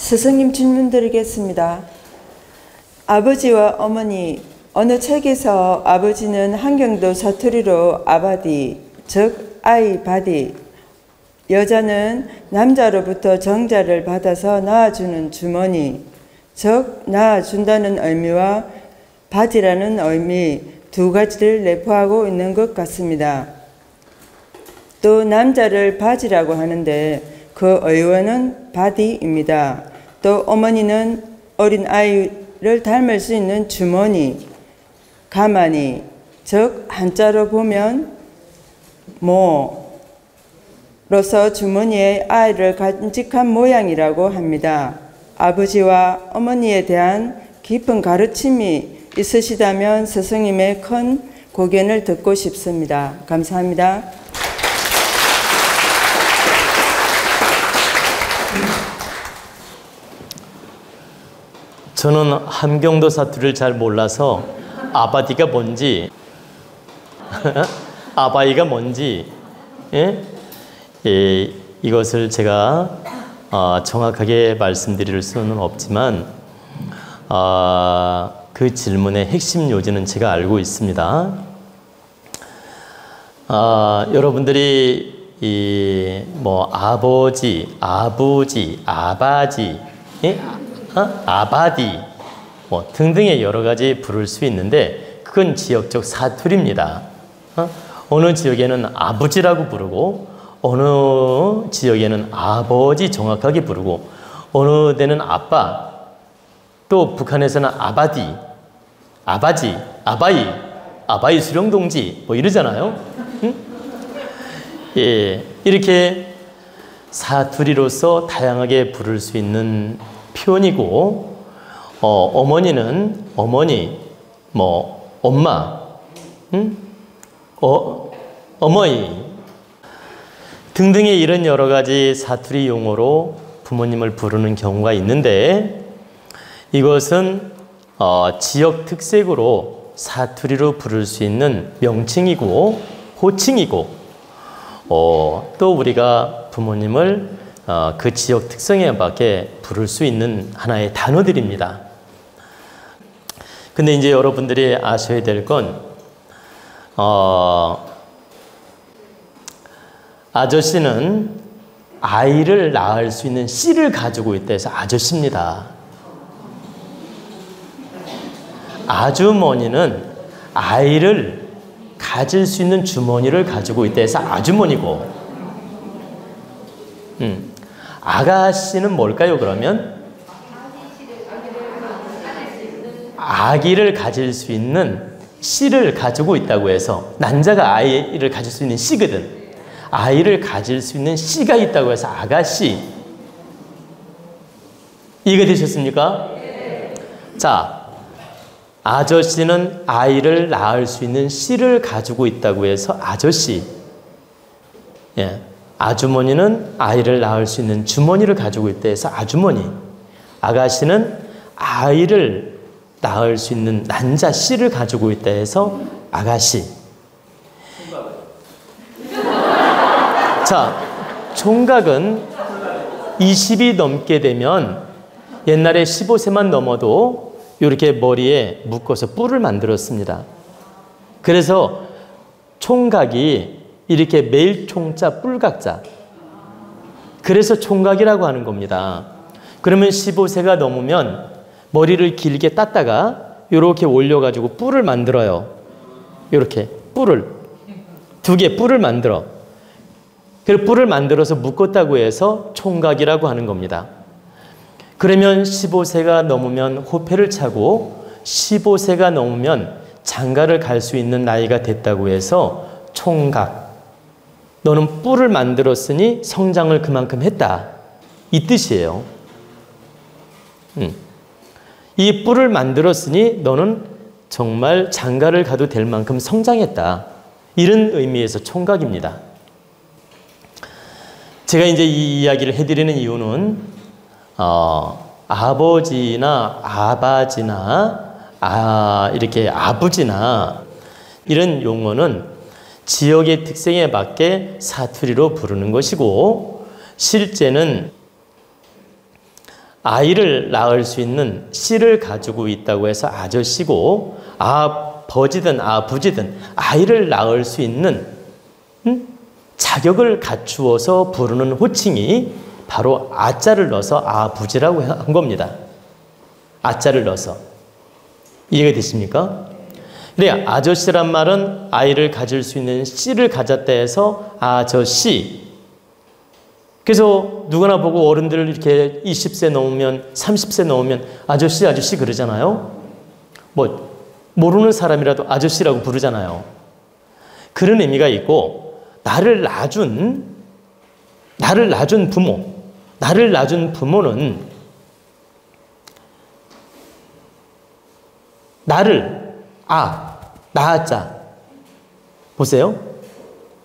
스승님 질문 드리겠습니다. 아버지와 어머니, 어느 책에서 아버지는 한경도 사투리로 아바디, 즉 아이바디, 여자는 남자로부터 정자를 받아서 낳아주는 주머니, 즉 낳아준다는 의미와 바디라는 의미 두 가지를 내포하고 있는 것 같습니다. 또 남자를 바지라고 하는데 그 의원은 바디입니다. 또 어머니는 어린 아이를 닮을 수 있는 주머니, 가만히, 즉 한자로 보면 모로서 주머니에 아이를 간직한 모양이라고 합니다. 아버지와 어머니에 대한 깊은 가르침이 있으시다면 스승님의 큰 고견을 듣고 싶습니다. 감사합니다. 저는 함경도 사투리를 잘 몰라서 아바디가 뭔지 아바이가 뭔지 이것을 제가 정확하게 말씀드릴 수는 없지만 그 질문의 핵심 요지는 제가 알고 있습니다. 여러분들이 아버지, 아버지, 아바지, 아바디 등등의 여러 가지 부를 수 있는데 그건 지역적 사투리입니다. 어느 지역에는 아버지라고 부르고 어느 지역에는 아버지 정확하게 부르고 어느 데는 아빠, 또 북한에서는 아바디, 아바지, 아바이, 아바이 수령동지 이러잖아요. 예, 이렇게 사투리로서 다양하게 부를 수 있는 표현이고 어머니는 어머니, 엄마, 어머니 등등의 이런 여러 가지 사투리 용어로 부모님을 부르는 경우가 있는데 이것은 지역 특색으로 사투리로 부를 수 있는 명칭이고 호칭이고 또 우리가 부모님을 그 지역 특성에 맞게 부를 수 있는 하나의 단어들입니다. 근데 이제 여러분들이 아셔야 될 건 아저씨는 아이를 낳을 수 있는 씨를 가지고 있다 해서 아저씨입니다. 아주머니는 아이를 가질 수 있는 주머니를 가지고 있다 해서 아주머니고 아가씨는 뭘까요 그러면? 아기를 가질 수 있는 씨를 가지고 있다고 해서 난자가 아이를 가질 수 있는 씨거든. 아이를 가질 수 있는 씨가 있다고 해서 아가씨. 이해되셨습니까? 네. 자, 아저씨는 아이를 낳을 수 있는 씨를 가지고 있다고 해서 아저씨. 예. 아주머니는 아이를 낳을 수 있는 주머니를 가지고 있다 해서 아주머니. 아가씨는 아이를 낳을 수 있는 난자 씨를 가지고 있다 해서 아가씨. 자, 총각은 20이 넘게 되면 옛날에 15세만 넘어도 이렇게 머리에 묶어서 뿔을 만들었습니다. 그래서 총각이 이렇게 매일총자 뿔각자. 그래서 총각이라고 하는 겁니다. 그러면 15세가 넘으면 머리를 길게 땄다가 이렇게 올려가지고 뿔을 만들어요. 이렇게 뿔을. 두 개 뿔을 만들어. 그 뿔을 만들어서 묶었다고 해서 총각이라고 하는 겁니다. 그러면 15세가 넘으면 호패를 차고 15세가 넘으면 장가를 갈 수 있는 나이가 됐다고 해서 총각. 너는 뿔을 만들었으니 성장을 그만큼 했다. 이 뜻이에요. 이 뿔을 만들었으니 너는 정말 장가를 가도 될 만큼 성장했다. 이런 의미에서 총각입니다. 제가 이제 이 이야기를 해드리는 이유는 아버지나 아바지나 이렇게 아버지나 이런 용어는 지역의 특성에 맞게 사투리로 부르는 것이고 실제는 아이를 낳을 수 있는 씨를 가지고 있다고 해서 아저씨고, 아버지든 아부지든 아이를 낳을 수 있는 자격을 갖추어서 부르는 호칭이 바로 아자를 넣어서 아부지라고 한 겁니다. 아자를 넣어서. 이해가 되십니까? 그래, 아저씨란 말은 아이를 가질 수 있는 씨를 가졌다 해서 아저씨. 그래서 누구나 보고 어른들 이렇게 20세 넘으면 30세 넘으면 아저씨 아저씨 그러잖아요. 뭐 모르는 사람이라도 아저씨라고 부르잖아요. 그런 의미가 있고, 나를 낳아준 부모, 나를 낳아준 부모는 나를 나아자 보세요.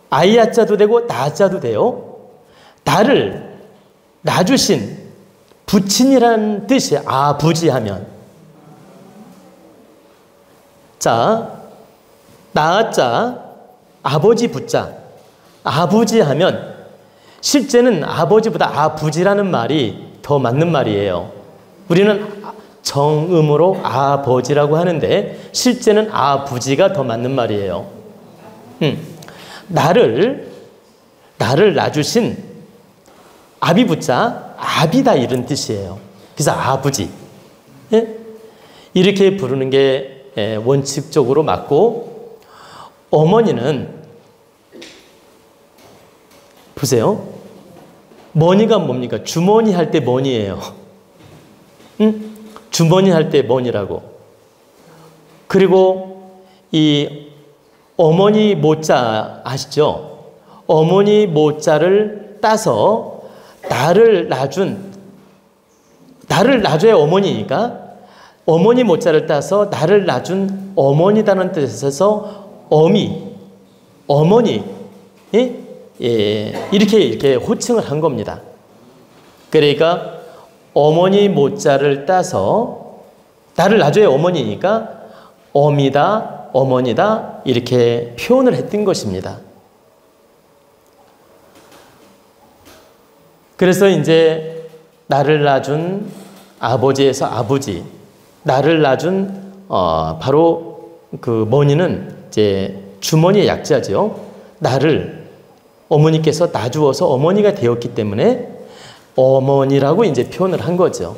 아이 아자도 되고 나아자도 돼요. 나를 낳아주신 부친이라는 뜻이에요. 아부지 하면. 자, 나아자, 아버지 부자, 아부지 하면 실제는 아버지보다 아부지라는 말이 더 맞는 말이에요. 우리는 정음으로 아버지라고 하는데 실제는 아부지가 더 맞는 말이에요. 나를 낳아주신 아비부자, 아비다 이런 뜻이에요. 그래서 아부지. 예? 이렇게 부르는 게 원칙적으로 맞고, 어머니는 보세요. 머니가 뭡니까? 주머니 할 때 머니예요. 응? 주머니 할 때 머니라고. 그리고 이 어머니 모자 아시죠? 어머니 모자를 따서 나를 낳아줘야 어머니니까 어머니 모자를 따서 나를 낳아준 어머니다는 뜻에서 어머니, 이렇게 호칭을 한 겁니다. 그러니까 어머니 모자를 따서 나를 낳아줘야 어머니니까 어미다, 어머니다 이렇게 표현을 했던 것입니다. 그래서 이제 나를 낳아준 아버지에서 아버지, 나를 낳아준 바로 그 머니는 이제 주머니의 약자죠. 나를 어머니께서 낳아주어서 어머니가 되었기 때문에 어머니라고 이제 표현을 한 거죠.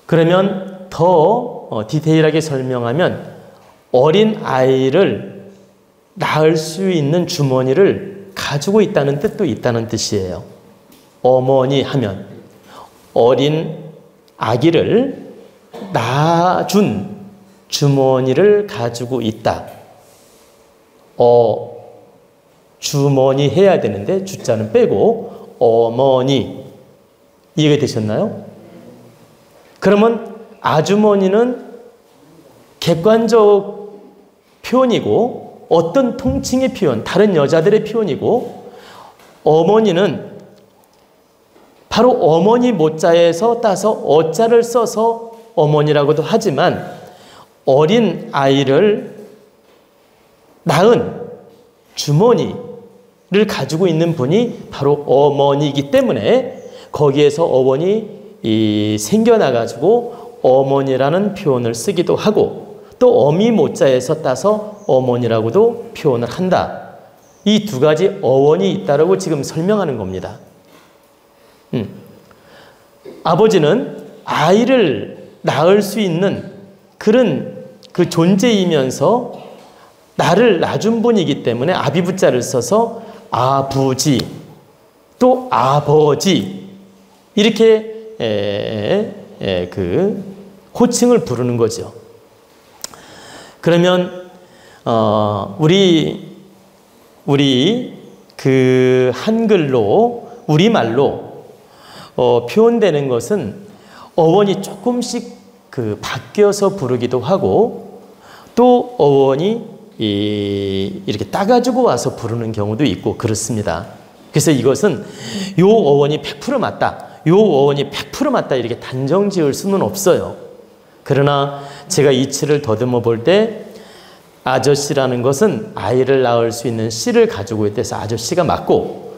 그러면 더 디테일하게 설명하면 어린 아이를 낳을 수 있는 주머니를 가지고 있다는 뜻도 있다는 뜻이에요. 어머니 하면 어린 아기를 낳아준 주머니를 가지고 있다. 주머니 해야 되는데 주자는 빼고 어머니. 이해가 되셨나요? 그러면 아주머니는 객관적 표현이고 어떤 통칭의 표현, 다른 여자들의 표현이고, 어머니는 바로 어머니 모자에서 따서 어자를 써서 어머니라고도 하지만 어린 아이를 낳은 주머니를 가지고 있는 분이 바로 어머니이기 때문에 거기에서 어원이 생겨나가지고 어머니라는 표현을 쓰기도 하고, 또 어미 모자에서 따서 어머니라고도 표현을 한다. 이 두 가지 어원이 있다라고 지금 설명하는 겁니다. 아버지는 아이를 낳을 수 있는 그런 그 존재이면서 나를 낳아준 분이기 때문에 아비부자를 써서 아부지, 또 아버지 이렇게 그 호칭을 부르는 거죠. 그러면 우리 그 한글로 우리말로 표현되는 것은 어원이 조금씩 그 바뀌어서 부르기도 하고, 또 어원이 이렇게 따가지고 와서 부르는 경우도 있고 그렇습니다. 그래서 이것은 요 어원이 100% 맞다, 요 어원이 100% 맞다 이렇게 단정 지을 수는 없어요. 그러나 제가 이치를 더듬어 볼 때 아저씨라는 것은 아이를 낳을 수 있는 씨를 가지고 있대서 아저씨가 맞고,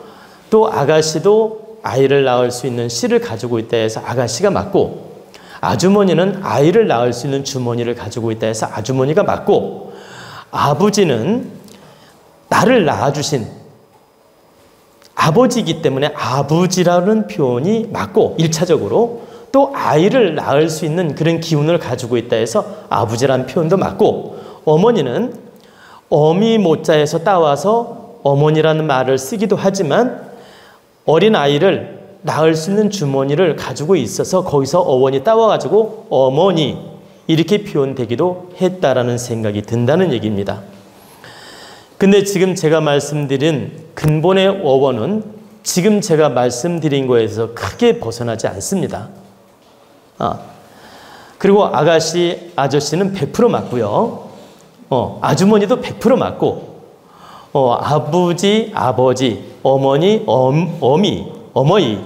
또 아가씨도 아이를 낳을 수 있는 씨를 가지고 있다 해서 아가씨가 맞고, 아주머니는 아이를 낳을 수 있는 주머니를 가지고 있다 해서 아주머니가 맞고, 아버지는 나를 낳아주신 아버지이기 때문에 아버지라는 표현이 맞고, 1차적으로 또 아이를 낳을 수 있는 그런 기운을 가지고 있다 해서 아버지라는 표현도 맞고, 어머니는 어미 모자에서 따와서 어머니라는 말을 쓰기도 하지만 어린 아이를 낳을 수 있는 주머니를 가지고 있어서 거기서 어원이 따와가지고 어머니 이렇게 표현되기도 했다라는 생각이 든다는 얘기입니다. 근데 지금 제가 말씀드린 근본의 어원은 지금 제가 말씀드린 거에서 크게 벗어나지 않습니다. 그리고 아가씨, 아저씨는 100% 맞고요. 아주머니도 100% 맞고, 아버지, 아버지, 어머니, 어미, 어머니,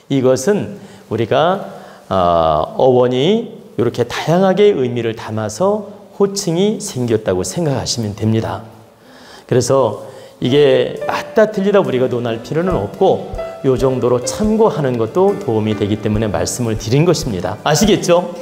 이것은 우리가 어원이 이렇게 다양하게 의미를 담아서 호칭이 생겼다고 생각하시면 됩니다. 그래서 이게 맞다 틀리다 우리가 논할 필요는 없고 이 정도로 참고하는 것도 도움이 되기 때문에 말씀을 드린 것입니다. 아시겠죠?